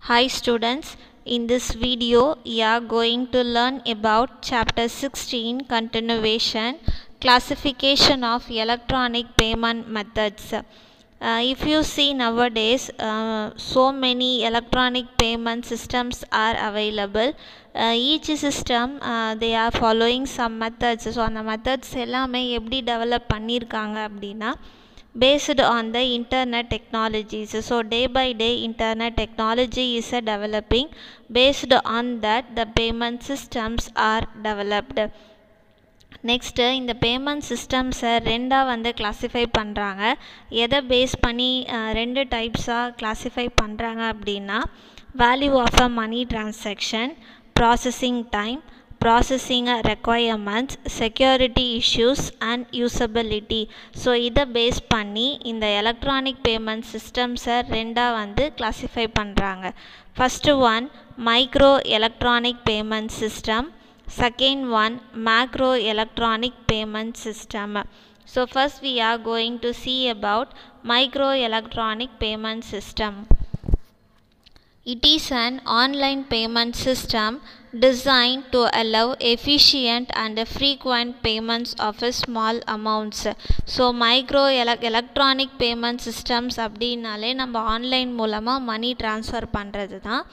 Hi students, in this video we are going to learn about chapter 16 continuation classification of electronic payment methods. If you see nowadays so many electronic payment systems are available. Each system they are following some methods. So அந்த methods எல்லாமே எப்படி develop பண்ணிருக்காங்க அப்படினா based on the internet technologies. So day by day internet technology is developing. Based on that the payment systems are developed. Next இந்த payment சிஸ்டம்ஸை ரெண்டாக வந்து classify பண்ணுறாங்க. எதை பேஸ் பண்ணி ரெண்டு டைப்ஸாக கிளாஸிஃபை பண்ணுறாங்க அப்படின்னா value of a money transaction, processing time, processing requirements, security issues and usability. So இதை பேஸ் பண்ணி இந்த எலக்ட்ரானிக் பேமெண்ட் சிஸ்டம்ஸை ரெண்டாக வந்து கிளாஸிஃபை பண்ணுறாங்க. First one micro electronic payment system, second one macro electronic payment system. So first we are going to see about micro electronic payment system. It is an online payment system designed to allow efficient and frequent payments of a small amounts. So micro electronic payment systems அப்படினாலே நம்ம online மூலமாக மணி transfer பண்ணுறது தான்.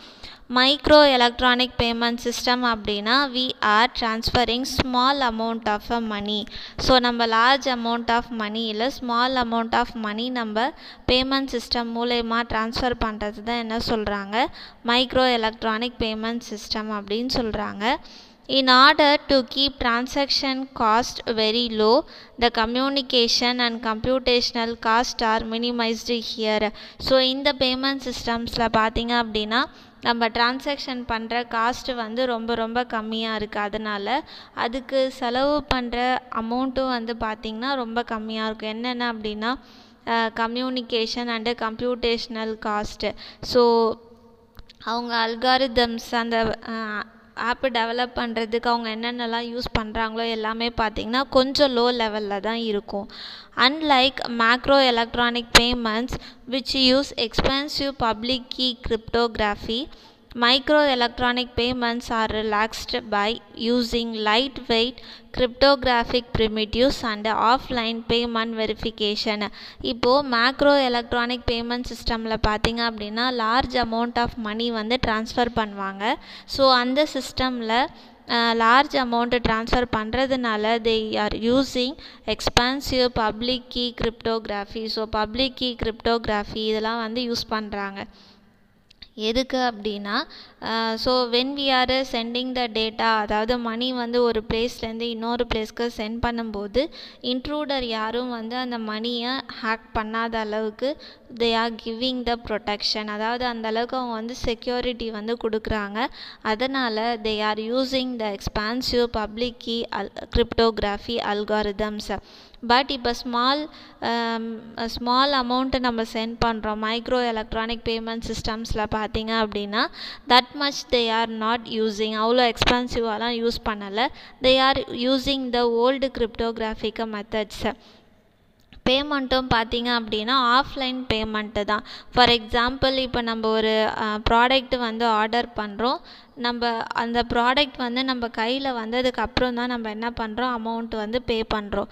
Micro electronic payment system அப்படின்னா we are transferring small amount of money. So நம்ம large amount of money இல்லை small amount of money நம்ம payment system மூலயமா ட்ரான்ஸ்ஃபர் பண்ணுறது தான் என்ன சொல்கிறாங்க மைக்ரோ எலக்ட்ரானிக் பேமெண்ட் சிஸ்டம் அப்படின்னு சொல்கிறாங்க. In order to keep transaction cost very low, the communication and computational cost are minimized here. So இந்த பேமெண்ட் சிஸ்டம்ஸில் பார்த்தீங்க அப்படின்னா நம்ம டிரான்சாக்ஷன் பண்ணுற காஸ்ட்டு வந்து ரொம்ப கம்மியாக இருக்குது. அதனால் அதுக்கு செலவு பண்ணுற அமௌண்ட்டும் வந்து பார்த்திங்கன்னா ரொம்ப கம்மியாக இருக்கும். என்னென்ன அப்படின்னா கம்யூனிகேஷன் அண்டு கம்ப்யூட்டேஷ்னல் காஸ்ட்டு. ஸோ அவங்க அல்காரிதம்ஸ் அந்த ஆப்பு டெவலப் பண்ணுறதுக்கு அவங்க என்னென்னலாம் யூஸ் பண்ணுறாங்களோ எல்லாமே பார்த்திங்கன்னா கொஞ்சம் லோ லெவலில் தான் இருக்கும். Unlike macro electronic payments which use expensive public key cryptography, micro electronic payments are relaxed by using lightweight cryptographic primitives and offline payment verification. இப்போது மேக்ரோ எலக்ட்ரானிக் பேமெண்ட் சிஸ்டமில் பார்த்திங்க அப்படின்னா லார்ஜ் அமௌண்ட் ஆஃப் மணி வந்து transfer பண்ணுவாங்க. So அந்த சிஸ்டமில் large amount transfer பண்ணுறதுனால they are using expensive public key cryptography. So public key cryptography இதெல்லாம் வந்து யூஸ் பண்ணுறாங்க. எதுக்கு அப்படின்னா so when we are sending the data, அதாவது மணி வந்து ஒரு பிளேஸ்லேருந்து இன்னொரு பிளேஸ்க்கு சென்ட் பண்ணும்போது இன்ட்ரூடர் யாரும் வந்து அந்த மணியை ஹேக் பண்ணாத அளவுக்கு they are giving the protection. அதாவது அந்த அளவுக்கு அவங்க வந்து செக்யூரிட்டி வந்து கொடுக்குறாங்க. அதனால் they are using the expensive public key cryptography algorithms. But இப்போ ஸ்மால் அமௌண்ட்டு நம்ம சென்ட் பண்ணுறோம் மைக்ரோ எலக்ட்ரானிக் பேமெண்ட் சிஸ்டம்ஸில் பார்த்தீங்க அப்படின்னா that much they are not using, அவ்வளோ எக்ஸ்பென்சிவாலாம் யூஸ் பண்ணலை. They are using the old cryptographic methods. பேமெண்ட்டும் பார்த்திங்க அப்படின்னா ஆஃப்லைன் பேமெண்ட்டு தான். ஃபார் எக்ஸாம்பிள் இப்போ நம்ம ஒரு ப்ராடக்ட் வந்து ஆர்டர் பண்ணுறோம். நம்ம அந்த ப்ராடக்ட் வந்து நம்ம கையில் வந்ததுக்கப்புறம் தான் நம்ம என்ன பண்ணுறோம் அமௌண்ட் வந்து பே பண்ணுறோம்.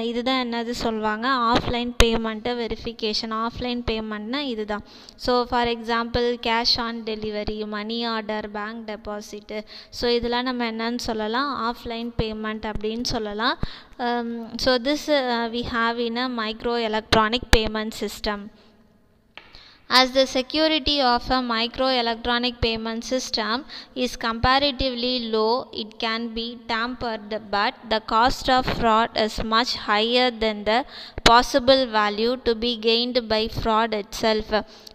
இதுதான் என்னது சொல்லுவாங்க ஆஃப்லைன் பேமெண்ட்டு வெரிஃபிகேஷன். ஆஃப்லைன் பேமெண்ட்னா இதுதான். So for example cash on delivery, money order, bank deposit, so இதெல்லாம் நம்ம என்னன்னு சொல்லலாம் ஆஃப்லைன் பேமெண்ட் அப்படின்னு சொல்லலாம். So this we have in a micro electronic payment system. As the security of a micro electronic payment system is comparatively low, it can be tampered, but the cost of fraud is much higher than the possible value to be gained by fraud itself.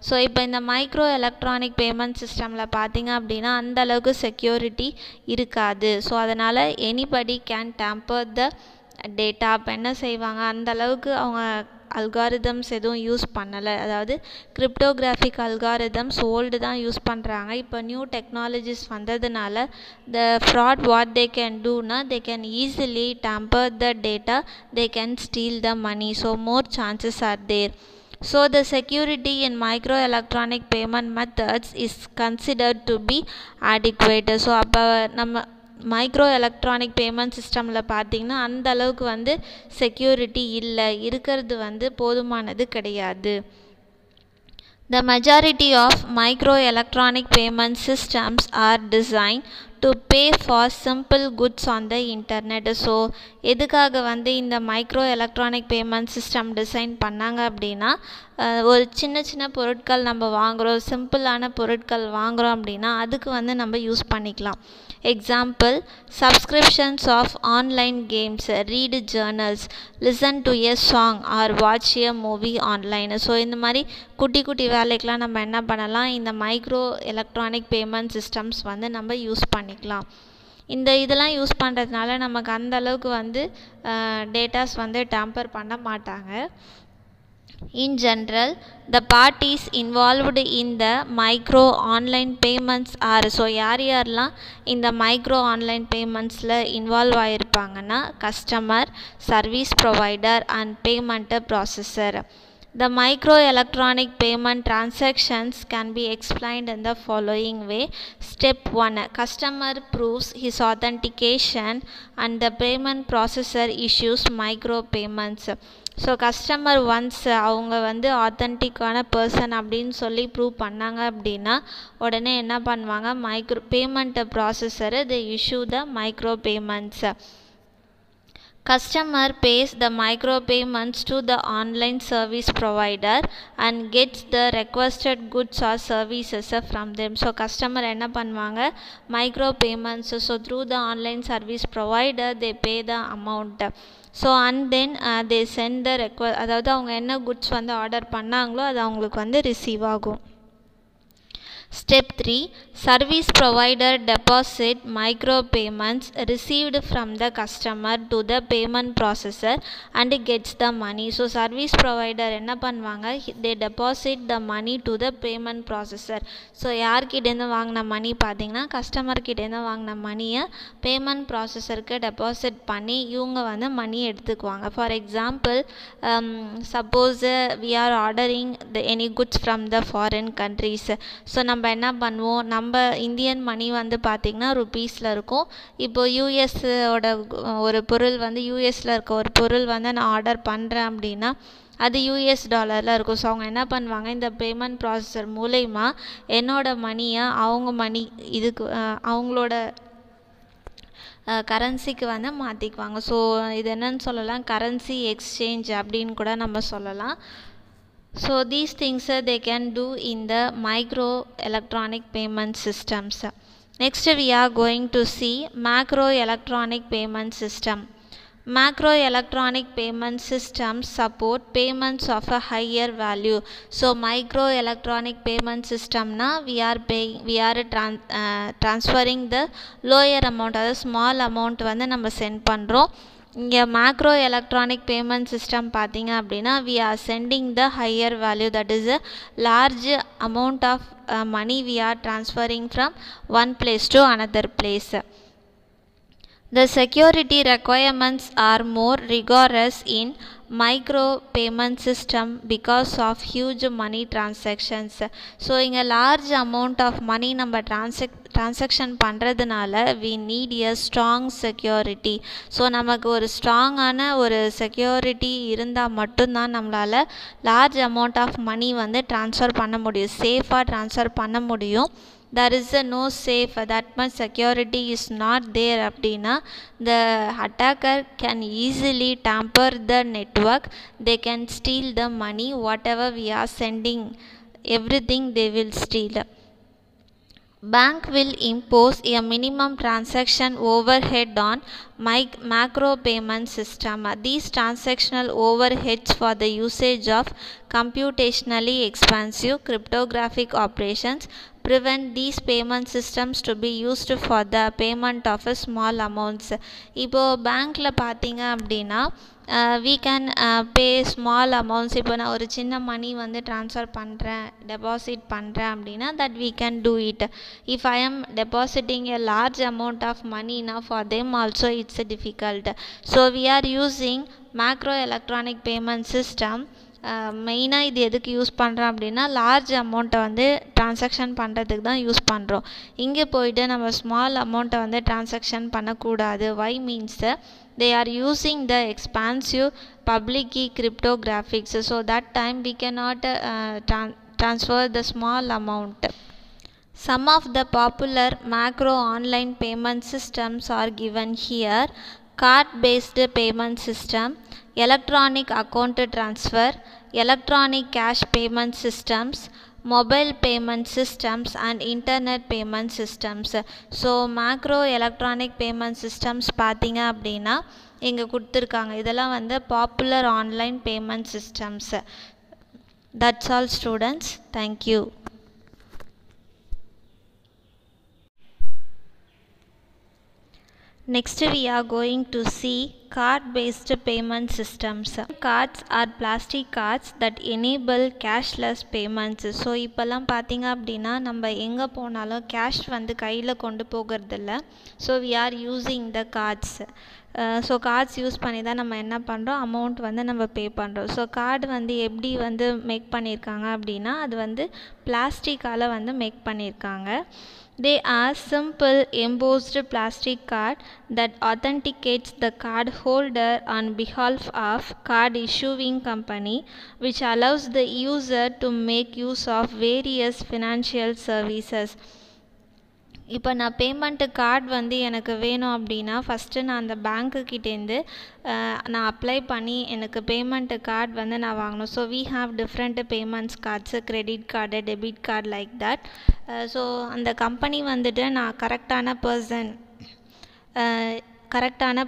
So இப்போ இந்த micro electronic payment சிஸ்டமில் பார்த்திங்க அப்படின்னா அந்த அளவுக்கு security இருக்காது. So அதனால் anybody can tamper the data. இப்போ என்ன செய்வாங்க அந்த அளவுக்கு அவங்க அல்காரிதம்ஸ் எதுவும் யூஸ் பண்ணலை. அதாவது கிரிப்டோகிராஃபிக் அல்காரிதம்ஸ் ஓல்டு தான் யூஸ் பண்ணுறாங்க. இப்போ நியூ டெக்னாலஜிஸ் வந்ததுனால the fraud what they can டூனா they can easily tamper the data, they can steal the money. So more chances are there. So the security in microelectronic payment methods is considered to be adequate. So அப்போ நம்ம micro electronic payment சிஸ்டமில் பார்த்திங்கன்னா அந்த அளவுக்கு வந்து security இல்லை, இருக்கிறது வந்து போதுமானது கிடையாது. The majority of microelectronic payment systems are designed to pay for simple goods on the internet. So எதுக்காக வந்து இந்த micro electronic payment system design பண்ணாங்க அப்படின்னா, ஒரு சின்ன சின்ன பொருட்கள் நம்ம வாங்குகிறோம், சிம்பிளான பொருட்கள் வாங்குகிறோம் அப்படின்னா அதுக்கு வந்து நம்ம யூஸ் பண்ணிக்கலாம். Example, subscriptions of online games, read journals, listen to a song or watch a movie online. So இந்த மாதிரி குட்டி குட்டி வேலைக்கெலாம் நம்ம என்ன பண்ணலாம், இந்த மைக்ரோ எலக்ட்ரானிக் பேமெண்ட் சிஸ்டம்ஸ் வந்து நம்ம யூஸ் பண்ணிக்கலாம். இதெல்லாம் யூஸ் பண்ணுறதுனால நமக்கு அந்த அளவுக்கு வந்து டேட்டாஸ் வந்து டேம்பர் பண்ண மாட்டாங்க. In general, the parties involved in the micro online payments are, so யாரெல்லாம் இந்த மைக்ரோ ஆன்லைன் பேமெண்ட்ஸில் இன்வால்வ் ஆகிருப்பாங்கன்னா, customer, service provider and payment processor. The microelectronic payment transactions can be explained in the following way. Step 1. Customer proves his authentication and the payment processor issues micro payments. So customer once அவங்க வந்து ஆத்தென்டிக்கான person அப்படின்னு சொல்லி prove பண்ணாங்க அப்படின்னா உடனே என்ன பண்ணுவாங்க, micro payment processor they issue the micro payments. Customer pays the micro payments to the online service provider and gets the requested goods or services from them. So customer என்ன பண்ணுவாங்க, micro payments, so through the online service provider they pay the amount. So and then they send the அதாவது அவங்க என்ன goods வந்து order பண்ணாங்களோ அது அவங்களுக்கு வந்து ரிசீவ் ஆகும். Step 3. Service provider deposit micro payments received from the customer to the payment processor and gets the money. So service provider என்ன பண்ணுவாங்க, they deposit the money to the payment processor. So யார்கிட்டேருந்து வாங்கின money பார்த்தீங்கன்னா கஸ்டமர்கிட்டேருந்து வாங்கின மணியை payment ப்ராசஸருக்கு deposit பண்ணி இவங்க வந்து மணி எடுத்துக்குவாங்க. For example, suppose we are ordering any goods from the foreign countries. So நம்ம என்ன பண்ணுவோம், நம்ம இந்தியன் மணி வந்து பார்த்திங்கன்னா ருபீஸில் இருக்கும். இப்போது யூஎஸோட ஒரு பொருள் வந்து யூஎஸில் இருக்க ஒரு பொருள் வந்து நான் ஆர்டர் பண்ணுறேன் அப்படின்னா அது யூஎஸ் டாலரில் இருக்கும். ஸோ அவங்க என்ன பண்ணுவாங்க, இந்த பேமெண்ட் ப்ராசஸர் மூலயமா என்னோட மணியை அவங்க மணி இதுக்கு அவங்களோட கரன்சிக்கு வந்து மாற்றிக்குவாங்க. ஸோ இது என்னன்னு சொல்லலாம், கரன்சி எக்ஸ்சேஞ்ச் அப்படின்னு கூட நம்ம சொல்லலாம். So these things they can do in the micro electronic payment systems. Next we are going to see macro electronic payment system. Macro electronic payment systems support payments of a higher value. So micro electronic payment system na we are transferring the lower amount, அதாவது small amount வந்து நம்ம send பண்ணுறோம். இங்கே macro electronic payment system பார்த்தீங்க அப்படின்னா we are sending the higher value, that is a large amount of money we are transferring from one place to another place. The security requirements are more rigorous in micro payment system because of huge money transactions. So இங்கே large amount of money நம்ம transaction பண்ணுறதுனால we need a strong security. So நமக்கு ஒரு ஸ்ட்ராங்கான ஒரு security இருந்தால் மட்டும்தான் நம்மளால் லார்ஜ் அமௌண்ட் ஆஃப் மணி வந்து ட்ரான்ஸ்ஃபர் பண்ண முடியும், சேஃபாக ட்ரான்ஸ்ஃபர் பண்ண முடியும். There is a no safe, that much security is not there அப்படின்னா the attacker can easily tamper the network, they can steal the money, whatever we are sending, everything they will steal. Bank will impose a minimum transaction overhead on macro payment system. These transactional overheads for the usage of computationally expensive cryptographic operations prevent these payment systems to be used for the payment of a small amounts. இப்போது பேங்க்கில் பார்த்தீங்க அப்படின்னா we can pay small amounts. இப்போ நான் ஒரு சின்ன மணி வந்து transfer பண்ணுறேன், டெபாசிட் பண்ணுறேன் அப்படின்னா that we can do it. If I am depositing a large amount of money now, for them also it's difficult. So we are using macro electronic payment system மெயினாக இது எதுக்கு யூஸ் பண்ணுறோம் அப்படின்னா large அமௌண்ட்டை வந்து transaction பண்ணுறதுக்கு தான் use பண்ணுறோம். இங்கே போயிட்டு நம்ம ஸ்மால் அமௌண்ட்டை வந்து ட்ரான்சாக்ஷன் பண்ணக்கூடாது. வை means they are using the expansive public key cryptographics, so that time we cannot transfer the small amount. Some of the popular macro online payment systems are given here: card based payment system, electronic account transfer, electronic cash payment systems, mobile payment systems and internet payment systems. So macro electronic payment systems பார்த்தீங்க அப்படின்னா இங்கே கொடுத்துருக்காங்க. இதெல்லாம் வந்து popular online payment systems. That's all students. Thank you. Next we are going to see card based payment systems. Cards are plastic cards that enable cashless payments. So இப்போல்லாம் பார்த்தீங்க அப்படின்னா நம்ம எங்கே போனாலும் கேஷ் வந்து கையில் கொண்டு போகிறதில்ல. So we are using the cards. So cards use பண்ணி தான் நம்ம என்ன பண்ணுறோம், அமௌண்ட் வந்து நம்ம பே பண்ணுறோம். ஸோ கார்டு வந்து எப்படி வந்து மேக் பண்ணியிருக்காங்க அப்படின்னா அது வந்து பிளாஸ்டிக்கால் வந்து மேக் பண்ணியிருக்காங்க. They are simple embossed plastic card that authenticates the card holder on behalf of card issuing company, which allows the user to make use of various financial services. இப்போ நான் பேமெண்ட்டு கார்டு வந்து எனக்கு வேணும் அப்படின்னா first நான் அந்த பேங்க்குக்கிட்டேருந்து நான் apply பண்ணி எனக்கு பேமெண்ட்டு கார்டு வந்து நான் வாங்கணும். So we have different payments cards, credit card, debit card, like that. So அந்த கம்பெனி வந்துட்டு நான் கரெக்டான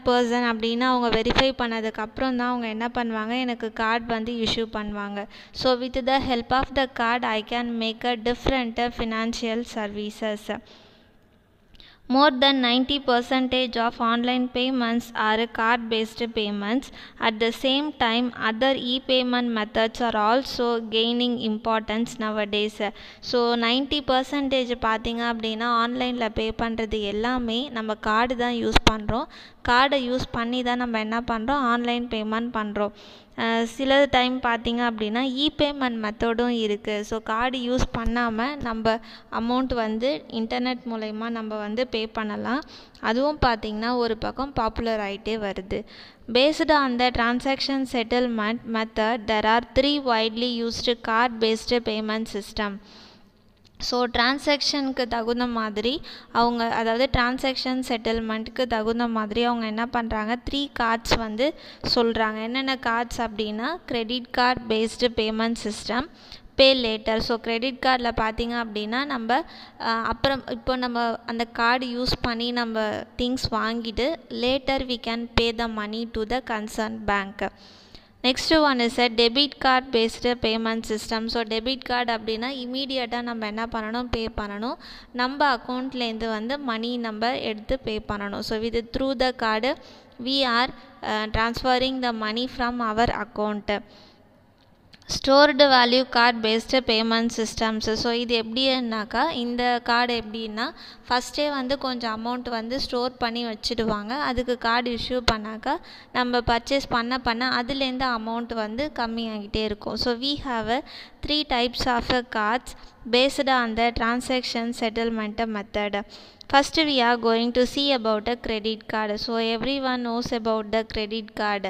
பர்சன் அப்படின்னு அவங்க வெரிஃபை பண்ணதுக்கப்புறம் தான் அவங்க என்ன பண்ணுவாங்க, எனக்கு கார்டு வந்து இஷ்யூ பண்ணுவாங்க. So with the help of the card I can make a different financial services. More than 90% of online payments are card-based payments. At the same time, other e-payment methods are also gaining importance nowadays. So 90% பார்த்தீங்க அப்படின்னா ஆன்லைனில் பே பண்ணுறது எல்லாமே நம்ம card தான் use பண்ணுறோம். கார்டை use பண்ணி தான் நம்ம என்ன பண்ணுறோம், ஆன்லைன் பேமெண்ட் பண்ணுறோம். சில டைம் பார்த்தீங்க அப்படின்னா இபேமெண்ட் மெத்தடும் இருக்குது. ஸோ கார்டு யூஸ் பண்ணாமல் நம்ம அமௌண்ட் வந்து இன்டர்நெட் மூலயமா நம்ம வந்து பே பண்ணலாம். அதுவும் பார்த்திங்கன்னா ஒரு பக்கம் பாப்புலர் ஆகிட்டே வருது. Based on the transaction settlement method, there are 3 widely used card-based payment system. So டிரான்சாக்ஷனுக்கு தகுந்த மாதிரி அவங்க, அதாவது டிரான்சாக்ஷன் செட்டில்மெண்ட்டுக்கு தகுந்த மாதிரி அவங்க என்ன பண்ணுறாங்க, 3 கார்ட்ஸ் வந்து சொல்கிறாங்க. என்னென்ன கார்ட்ஸ் அப்படின்னா credit card based payment system, pay later. So credit கார்டில் பார்த்தீங்க அப்படின்னா நம்ம அப்புறம் இப்போ நம்ம அந்த கார்டு யூஸ் பண்ணி நம்ம திங்ஸ் வாங்கிட்டு later we can pay the money to the concern bank. Next one is debit card based payment system. So debit card அப்படின்னா இமீடியட்டாக நம்ம என்ன பண்ணணும், பே பண்ணணும். நம்ம அக்கௌண்ட்லேருந்து வந்து மணி நம்ம எடுத்து பே பண்ணணும். ஸோ இது through the card we are transferring the money from our account. Stored value card based payment systems. So இது எப்படின்னாக்கா, இந்த கார்டு எப்படின்னா ஃபஸ்ட்டே வந்து கொஞ்சம் அமௌண்ட் வந்து ஸ்டோர் பண்ணி வச்சுடுவாங்க. அதுக்கு கார்டு இஷ்யூ பண்ணாக்கா நம்ம பர்ச்சேஸ் பண்ண அதுலேருந்து அமௌண்ட் வந்து கம்மியாகிட்டே இருக்கும். So we have 3 types of cards based on the transaction settlement method. First we are going to see about a credit card. So everyone knows about the credit card.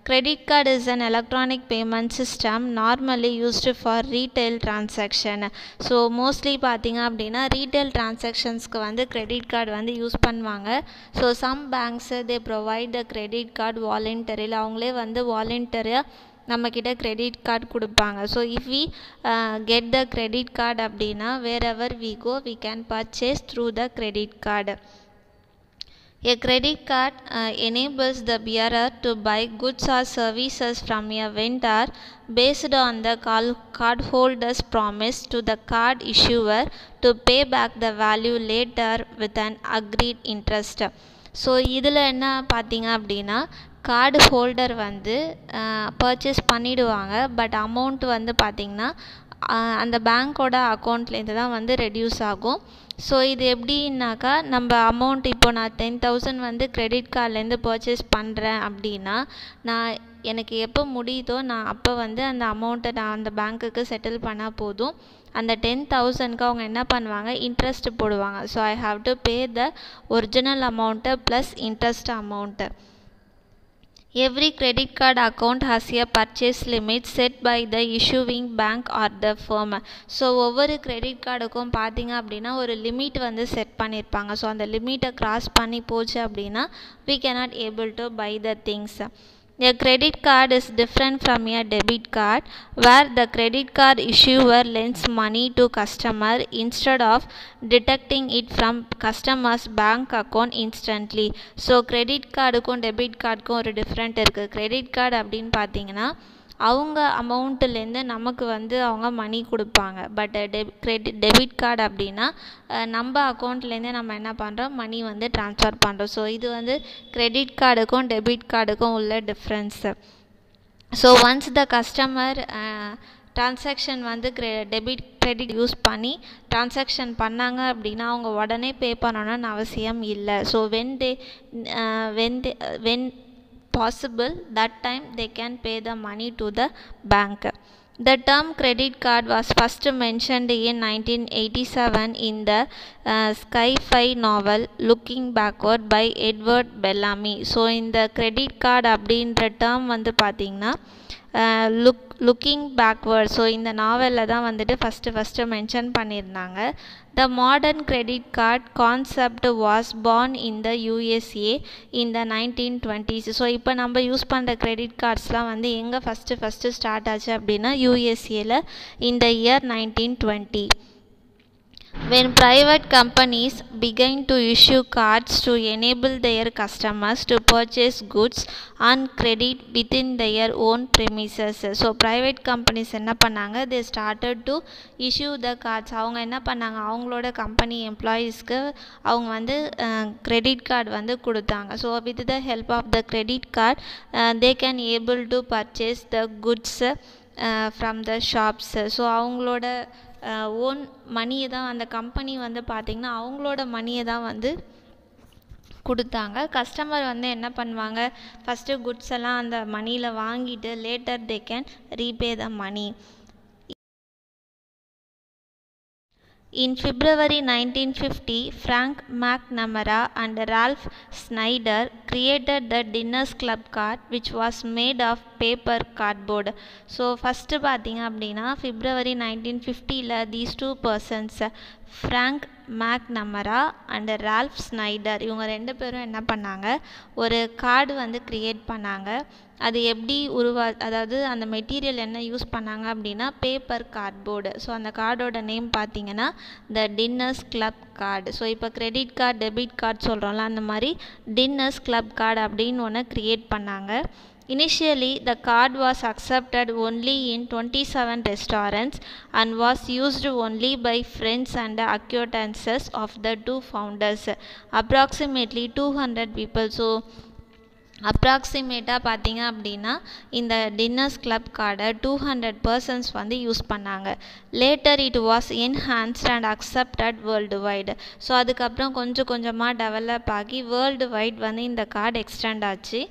Credit card is an electronic payment system normally used for retail transaction. So mostly பார்த்தீங்க அப்படின்னா retail transactionsக்கு வந்து credit card வந்து use பண்ணுவாங்க. So some banks they provide the credit card voluntarily. அவங்களே வந்து வாலண்டரியாக நம்மக்கிட்ட credit card கொடுப்பாங்க. So if we get the credit card அப்படின்னா wherever we go we can purchase through the credit card. A credit card enables the bearer to buy goods or services from a vendor based on the cardholder's promise to the card issuer to pay back the value later with an agreed interest. So இதில் என்ன பார்த்தீங்க அப்படின்னா, card holder வந்து purchase பண்ணிவிடுவாங்க. But amount வந்து பார்த்திங்கன்னா அந்த பேங்க்கோட அக்கௌண்ட்லேருந்து தான் வந்து ரெடியூஸ் ஆகும். ஸோ இது எப்படின்னாக்கா நம்ம அமௌண்ட் இப்போ நான் 10,000 வந்து கிரெடிட் கார்ட்லேருந்து பர்ச்சேஸ் பண்ணுறேன் அப்படின்னா நான் எனக்கு எப்போ முடியுதோ நான் அப்போ வந்து அந்த அமௌண்ட்டை நான் அந்த பேங்க்குக்கு செட்டில் பண்ணால் போதும். அந்த 10,000க்கு அவங்க என்ன பண்ணுவாங்க, இன்ட்ரெஸ்ட் போடுவாங்க. So I have to pay the original amount plus interest amount. Every credit card account has a purchase limit set by the issuing bank or the firm. So ஒவ்வொரு கிரெடிட் கார்டுக்கும் பார்த்தீங்க அப்படின்னா ஒரு லிமிட் வந்து set பண்ணியிருப்பாங்க. So அந்த லிமிட்டை cross பண்ணி போச்சு அப்படின்னா we cannot able to buy the things. A credit card is different from a debit card, where the credit card issuer lends money to customer instead of deducting it from customer's bank account instantly. So credit cardக்கும் debit cardக்கும் ஒரு different இருக்குது. Credit card அப்படின்னு பார்த்தீங்கன்னா அவங்க அமௌண்ட்டுலேருந்து நமக்கு வந்து அவங்க மணி கொடுப்பாங்க. But debit card அப்படின்னா நம்ம அக்கௌண்ட்லேருந்தே நம்ம என்ன பண்ணுறோம், மணி வந்து ட்ரான்ஸ்ஃபர் பண்ணுறோம். ஸோ இது வந்து கிரெடிட் கார்டுக்கும் டெபிட் கார்டுக்கும் உள்ள difference. So once the customer transaction வந்து கிரெடிட் யூஸ் பண்ணி ட்ரான்சாக்ஷன் பண்ணாங்க அப்படின்னா அவங்க உடனே பே பண்ணணும்னு அவசியம் இல்லை. So when possible, that time they can pay the money to the bank. The term credit card was first mentioned in 1987 in the sci-fi novel Looking Backward by Edward Bellamy. So இந்த credit card அப்படின்ற term வந்து பார்த்தீங்கன்னா looking backward. So இந்த நாவலில் தான் வந்துட்டு first mention பண்ணியிருந்தாங்க. The modern credit card concept was born in the USA in the 1920s. So இப்போ நம்ம யூஸ் பண்ணுற கிரெடிட் கார்ட்ஸ்லாம் வந்து எங்கே ஃபஸ்ட்டு ஸ்டார்ட் ஆச்சு அப்படின்னா USAல இந்த year 1920. When private companies began to issue cards to enable their customers to purchase goods on credit within their own premises. So private companies என்ன பண்ணாங்க, they started to issue the cards. அவங்க என்ன பண்ணாங்க, அவங்களோட company எம்ப்ளாயீஸ்க்கு அவங்க வந்து credit card வந்து கொடுத்தாங்க. So with the help of the credit card they can able to purchase the goods from the shops. So அவங்களோட ஓன் மணியை தான் அந்த கம்பெனி வந்து பார்த்திங்கன்னா அவங்களோட மணியை தான் வந்து கொடுத்தாங்க. கஸ்டமர் வந்து என்ன பண்ணுவாங்க, ஃபஸ்ட்டு குட்ஸ் எல்லாம் அந்த மணியில் வாங்கிட்டு later they can repay the money. In February 1950, Frank McNamara and Ralph Snyder created the Diners Club card, which was made of paper cardboard. So first பார்த்தீங்க அப்படின்னா February 1950ல these two persons, Frank McNamara and Ralph Snyder, இவங்க ரெண்டு பேரும் என்ன பண்ணாங்க, ஒரு card வந்து create பண்ணாங்க. அது எப்படி அதாவது அந்த மெட்டீரியல் என்ன யூஸ் பண்ணாங்க அப்படின்னா பேப்பர் கார்ட்போர்டு. ஸோ அந்த கார்டோட நேம் பார்த்தீங்கன்னா த டின்னர்ஸ் கிளப் கார்டு. ஸோ இப்போ கிரெடிட் கார்டு டெபிட் கார்டு சொல்கிறோம்ல, அந்த மாதிரி டின்னர்ஸ் கிளப் கார்டு அப்படின்னு ஒன்று க்ரியேட் பண்ணாங்க. Initially, the card was accepted only in 27 restaurants and was used only by friends and acquaintances of the two founders, approximately 200 people. So அப்ராக்சிமேட்டாக பார்த்தீங்க அப்படின்னா இந்த டின்னர்ஸ் கிளப் கார்டை 200 பர்சன்ஸ் வந்து யூஸ் பண்ணாங்க. Later it was enhanced and accepted worldwide. So அதுக்கப்புறம் கொஞ்சம் கொஞ்சமாக டெவலப் ஆகி வேர்ல்டு வைட் வந்து இந்த கார்டு எக்ஸ்டெண்ட் ஆச்சு.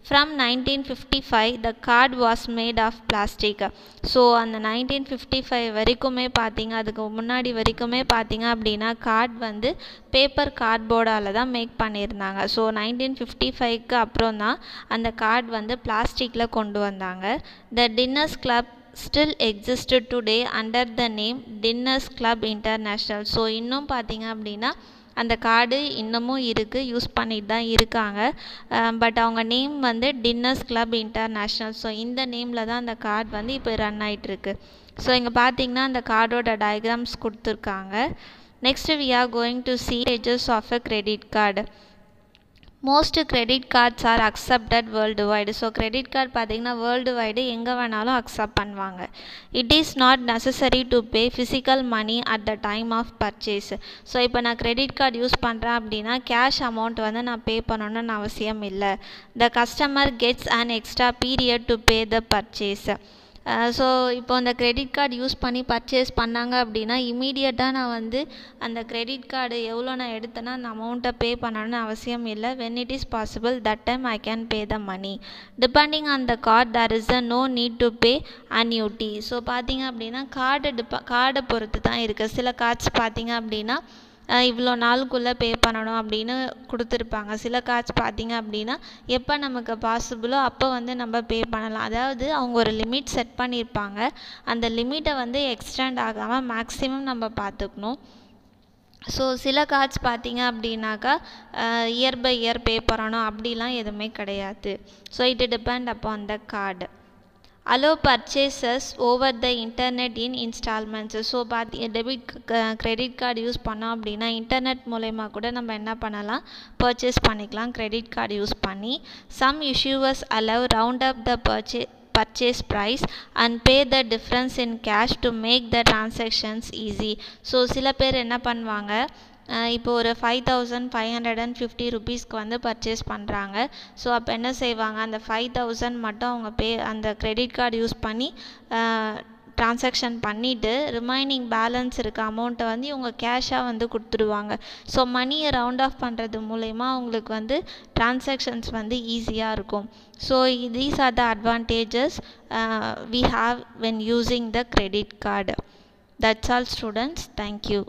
From 1955 the card was made of plastic. So அந்த 1955 வரைக்குமே பார்த்தீங்க, அதுக்கு முன்னாடி வரைக்குமே பார்த்தீங்க அப்படின்னா கார்டு வந்து பேப்பர் கார்ட்போர்டால் தான் மேக் பண்ணியிருந்தாங்க. ஸோ 1955க்கு அப்புறம் தான் அந்த கார்டு வந்து பிளாஸ்டிக்கில் கொண்டு வந்தாங்க. The Diners Club still existed today under the name Diners Club International. ஸோ இன்னும் பார்த்தீங்க அப்படின்னா அந்த கார்டு இன்னமும் இருக்குது, யூஸ் பண்ணிட்டு தான் இருக்காங்க. பட் அவங்க நேம் வந்து டின்னர்ஸ் கிளப் இன்டர்நேஷ்னல். ஸோ இந்த நேமில் தான் அந்த கார்டு வந்து இப்போ ரன் ஆகிட்டுருக்கு. ஸோ இங்கே பார்த்தீங்கன்னா அந்த கார்டோட டயக்ராம்ஸ் கொடுத்துருக்காங்க. Next we are going to see stages of a credit card. Most credit cards are accepted worldwide. So credit card பார்த்தீங்கன்னா வேர்ல்டு வைடு எங்கே வேணாலும் அக்செப்ட் பண்ணுவாங்க. It is not necessary to pay physical money at the time of purchase. So இப்போ நான் credit card use பண்ணுறேன் அப்படின்னா cash amount வந்து நான் பே பண்ணணும்னு அவசியம் இல்லை. The customer gets an extra period to pay the purchase. So இப்போ அந்த கிரெடிட் கார்டு யூஸ் பண்ணி பர்ச்சேஸ் பண்ணாங்க அப்படின்னா இமீடியட்டாக நான் வந்து அந்த கிரெடிட் கார்டு எவ்வளோ நான் எடுத்தேன்னா அந்த அமௌண்ட்டை பே பண்ணணும்னு அவசியம் இல்லை. When it is possible that time I can pay the money. Depending on the card there is a no need to pay annuity. So பார்த்தீங்க அப்படின்னா கார்டை பொறுத்து தான் இருக்குது. சில கார்ட்ஸ் பார்த்தீங்க அப்படின்னா இவ்வளோ நாளுக்குள்ளே பே பண்ணணும் அப்படின்னு கொடுத்துருப்பாங்க. சில கார்ட்ஸ் பார்த்தீங்க அப்படின்னா எப்போ நமக்கு பாசிபிளோ அப்போ வந்து நம்ம பே பண்ணலாம். அதாவது அவங்க ஒரு லிமிட் செட் பண்ணியிருப்பாங்க. அந்த லிமிட்டை வந்து எக்ஸ்டெண்ட் ஆகாமல் மேக்ஸிமம் நம்ம பார்த்துக்கணும். ஸோ சில கார்ட்ஸ் பார்த்தீங்க அப்படின்னாக்கா இயர் பை இயர் பே பண்ணணும் அப்படிலாம் எதுவுமே கிடையாது. So it depend upon the card. allow purchases over the internet in installments. So credit card use பண்ணோம் அப்படின்னா இன்டர்நெட் மூலயமா கூட நம்ம என்ன பண்ணலாம், பர்ச்சேஸ் பண்ணிக்கலாம் கிரெடிட் கார்டு யூஸ் பண்ணி. some issuers allow round up the purchase price and pay the difference in cash to make the transactions easy. So சில பேர் என்ன பண்ணுவாங்க, இப்போ ஒரு 5550 ருபீஸ்க்கு வந்து பர்ச்சேஸ் பண்ணுறாங்க. ஸோ அப்போ என்ன செய்வாங்க, அந்த 5000 மட்டும் அவங்க அந்த கிரெடிட் கார்டு யூஸ் பண்ணி ட்ரான்சாக்ஷன் பண்ணிவிட்டு ரிமைனிங் பேலன்ஸ் இருக்க அமௌண்ட்டை வந்து இவங்க கேஷாக வந்து கொடுத்துடுவாங்க. ஸோ மணியை ரவுண்ட் ஆஃப் பண்ணுறது மூலயமா அவங்களுக்கு வந்து ட்ரான்சாக்ஷன்ஸ் வந்து ஈஸியாக இருக்கும். So these are the advantages we have when using the credit card. That's all students. Thank you.